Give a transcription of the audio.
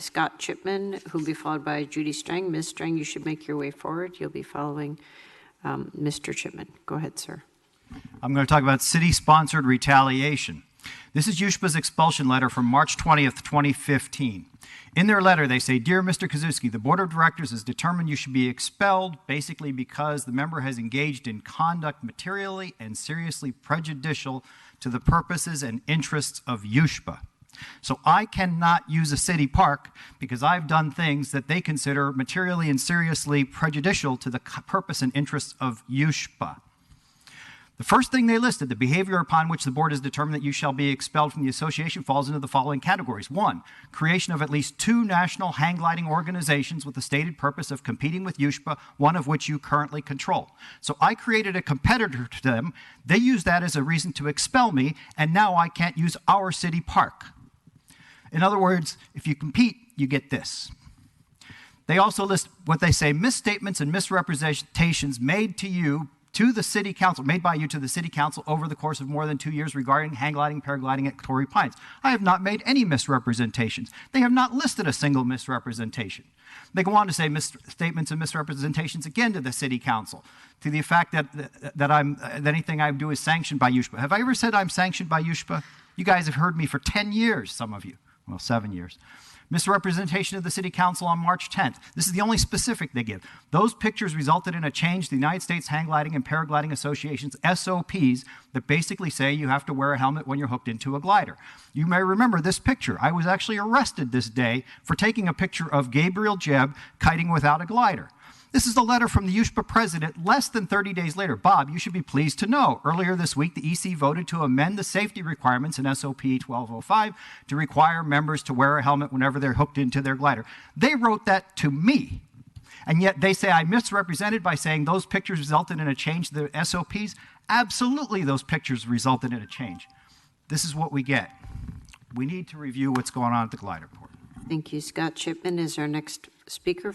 Scott Chipman, who'll be followed by Judy Strang. Ms. Strang, you should make your way forward. You'll be following Mr. Chipman. Go ahead, sir. I'm going to talk about city-sponsored retaliation. This is USHPA's expulsion letter from March 20th, 2015. In their letter, they say, "Dear Mr. Kozuski, the Board of Directors has determined you should be expelled basically because the member has engaged in conduct materially and seriously prejudicial to the purposes and interests of USHPA. So I cannot use a city park because I've done things that they consider materially and seriously prejudicial to the purpose and interests of USHPA." The first thing they listed, the behavior upon which the board has determined that you shall be expelled from the association, falls into the following categories. 1, creation of at least 2 national hang gliding organizations with the stated purpose of competing with USHPA, one of which you currently control. So I created a competitor to them. They used that as a reason to expel me, and now I can't use our city park. In other words, if you compete, you get this. They also list what they say, misstatements and misrepresentations made to you, to the city council, made by you to the city council over the course of more than 2 years regarding hang gliding, paragliding at Torrey Pines. I have not made any misrepresentations. They have not listed a single misrepresentation. They go on to say misstatements and misrepresentations again to the city council, to the fact that anything I do is sanctioned by USHPA. Have I ever said I'm sanctioned by USHPA? You guys have heard me for 10 years, some of you. Well, 7 years. Misrepresentation of the City Council on March 10th. This is the only specific they give. Those pictures resulted in a change to the United States Hang Gliding and Paragliding Association's SOPs that basically say you have to wear a helmet when you're hooked into a glider. You may remember this picture. I was actually arrested this day for taking a picture of Gabriel Jeb kiting without a glider. This is a letter from the USHPA president less than 30 days later. Bob, you should be pleased to know, earlier this week, the EC voted to amend the safety requirements in SOP 1205 to require members to wear a helmet whenever they're hooked into their glider. They wrote that to me. And yet they say I misrepresented by saying those pictures resulted in a change to the SOPs. Absolutely, those pictures resulted in a change. This is what we get. We need to review what's going on at the glider port. Thank you. Scott Chipman is our next speaker.